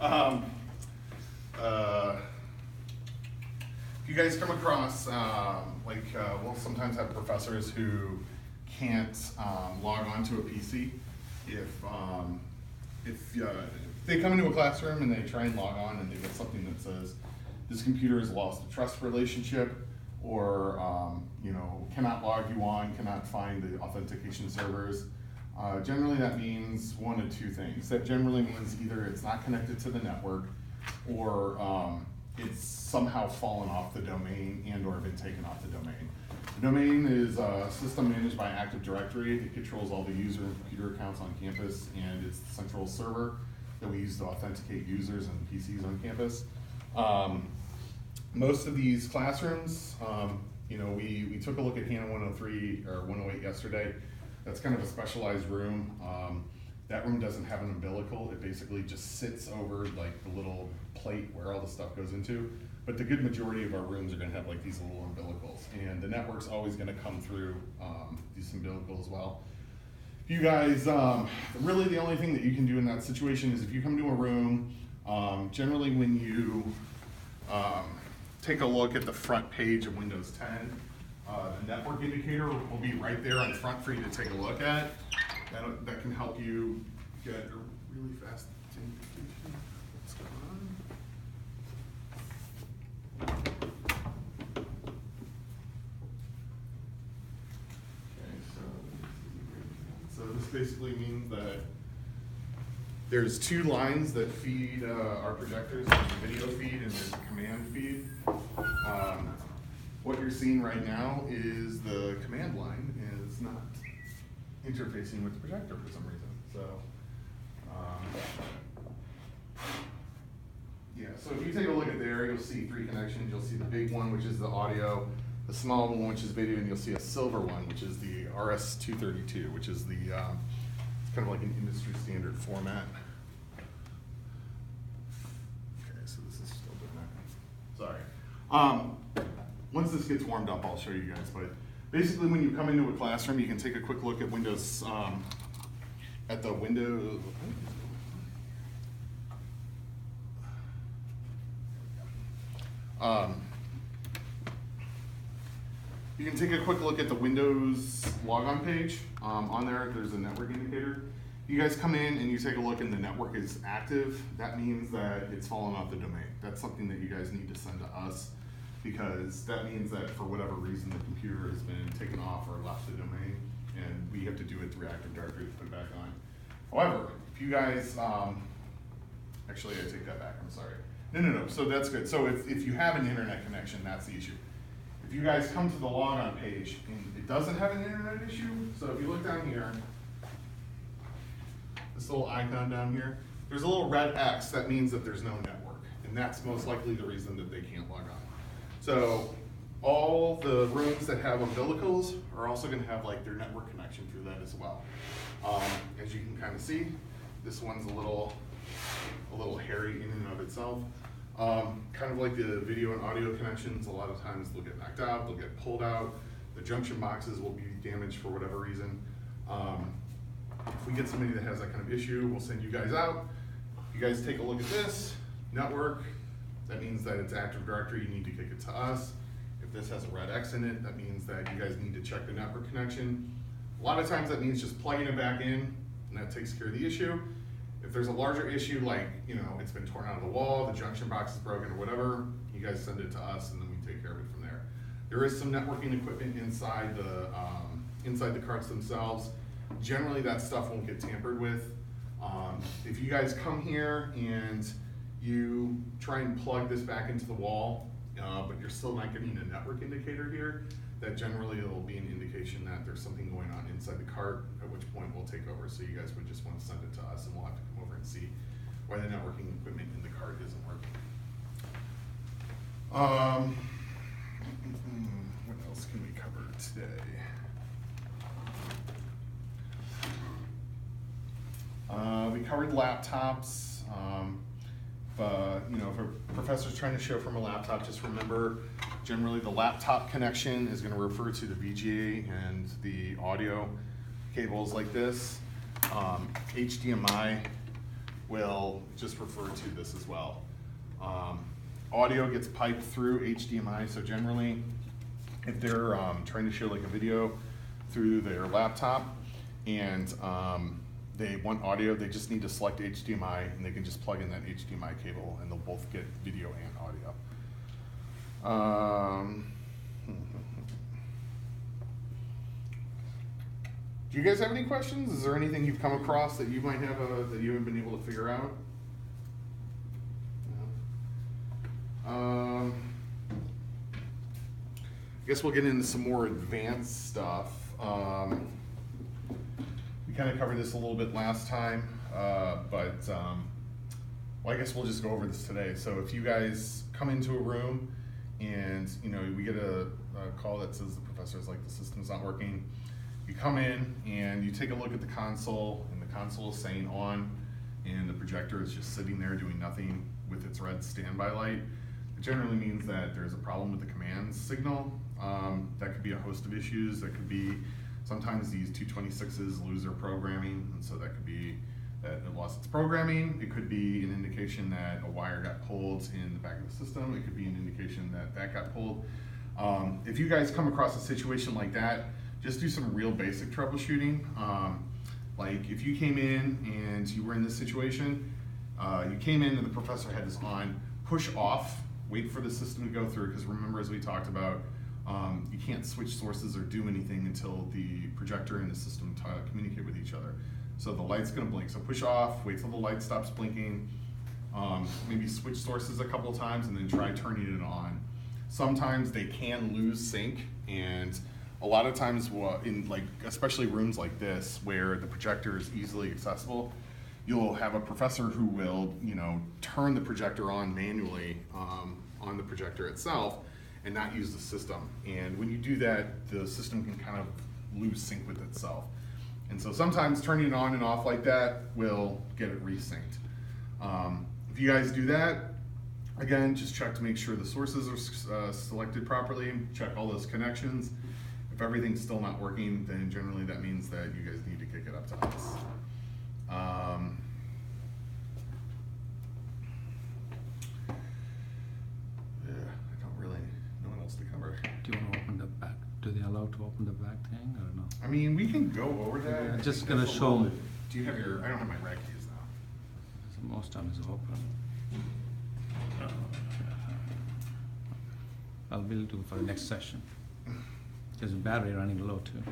Um, if you guys come across, we'll sometimes have professors who can't log on to a PC. If they come into a classroom and they try and log on and they get something that says this computer has lost a trust relationship, or cannot log you on, cannot find the authentication servers. Generally that means one of two things. That generally means either it's not connected to the network, or it's somehow fallen off the domain and or been taken off the domain. The domain is a system managed by Active Directory. It controls all the user and computer accounts on campus, and it's the central server that we use to authenticate users and PCs on campus. Most of these classrooms, we took a look at HANA 103 or 108 yesterday. That's kind of a specialized room. That room doesn't have an umbilical. It basically just sits over like the little plate where all the stuff goes into. But the good majority of our rooms are gonna have like these little umbilicals, and the network's always gonna come through these umbilicals as well. If you guys, really the only thing that you can do in that situation is if you come to a room, generally when you take a look at the front page of Windows 10, the network indicator will be right there on front for you to take a look at. That can help you get a really fast indication. What's going on? Okay, so this basically means that there's two lines that feed our projectors. There's a video feed and there's a command feed. What you're seeing right now is the command line is not interfacing with the projector for some reason. So, so if you take a look at there, you'll see three connections. You'll see the big one, which is the audio, the small one, which is video, and you'll see a silver one, which is the RS-232, which is the, it's kind of like an industry standard format. Okay, so this is still doing that. Sorry. Once this gets warmed up, I'll show you guys. But basically, when you come into a classroom, you can take a quick look at Windows, at the window. You can take a quick look at the Windows logon page. On there, there's a network indicator. You guys come in and you take a look and the network is active. That means that it's fallen off the domain. That's something that you guys need to send to us, because that means that for whatever reason the computer has been taken off or left the domain, and we have to do it through Active Directory to put it back on. However, if you guys, actually I take that back, I'm sorry. No, so that's good. So if you have an internet connection, that's the issue. If you guys come to the logon page and it doesn't have an internet issue, so if you look down here, this little icon down here, there's a little red X. That means that there's no network, and that's most likely the reason that they can't log on. So all the rooms that have umbilicals are also going to have like their network connection through that as well. As you can kind of see, this one's a little hairy in and of itself. Kind of like the video and audio connections, a lot of times they'll get knocked out, they'll get pulled out. The junction boxes will be damaged for whatever reason. If we get somebody that has that kind of issue, we'll send you guys out. You guys take a look at this network. That means that it's Active Directory, you need to kick it to us. If this has a red X in it, that means that you guys need to check the network connection. A lot of times that means just plugging it back in, and that takes care of the issue. If there's a larger issue, like, it's been torn out of the wall, the junction box is broken or whatever, you guys send it to us and then we take care of it from there. There is some networking equipment inside the carts themselves. Generally that stuff won't get tampered with. If you guys come here and you try and plug this back into the wall, but you're still not getting a network indicator here, that generally will be an indication that there's something going on inside the cart, at which point we'll take over. So you guys would just want to send it to us and we'll have to come over and see why the networking equipment in the cart isn't working. What else can we cover today? We covered laptops. If a professor's trying to show from a laptop, just remember, generally the laptop connection is going to refer to the VGA and the audio cables like this. HDMI will just refer to this as well. Audio gets piped through HDMI, so generally, if they're trying to show like a video through their laptop and they want audio, they just need to select HDMI and they can just plug in that HDMI cable and they'll both get video and audio. Do you guys have any questions? Is there anything you've come across that you might have that you haven't been able to figure out? No? I guess we'll get into some more advanced stuff. We kind of covered this a little bit last time, but well, I guess we'll just go over this today. So if you guys come into a room and we get a call that says the professor's like the system's not working, you come in and you take a look at the console, and the console is saying on, and the projector is just sitting there doing nothing with its red standby light. It generally means that there's a problem with the command signal. That could be a host of issues. That could be sometimes these 226s lose their programming, and so that could be that it lost its programming. It could be an indication that a wire got pulled in the back of the system. It could be an indication that that got pulled. If you guys come across a situation like that, just do some real basic troubleshooting. Like if you came in and you were in this situation, you came in and the professor had this on, push off, wait for the system to go through, because remember, as we talked about, you can't switch sources or do anything until the projector and the system communicate with each other. So the light's gonna blink. So push off, wait till the light stops blinking, maybe switch sources a couple times and then try turning it on. Sometimes they can lose sync, and a lot of times in especially rooms like this where the projector is easily accessible, you'll have a professor who will turn the projector on manually on the projector itself and not use the system. And when you do that, the system can kind of lose sync with itself. And so sometimes turning it on and off like that will get it resynced. If you guys do that, again, just check to make sure the sources are selected properly, check all those connections. If everything's still not working, then generally that means that you guys need to kick it up to us. Do you want to open the back? Do they allow to open the back thing or no? I mean, we can go over that. Yeah, just gonna show. Do you have your? I don't have my rack keys now. So most times it's open. I'll we'll do for the next session. Because the battery running low too.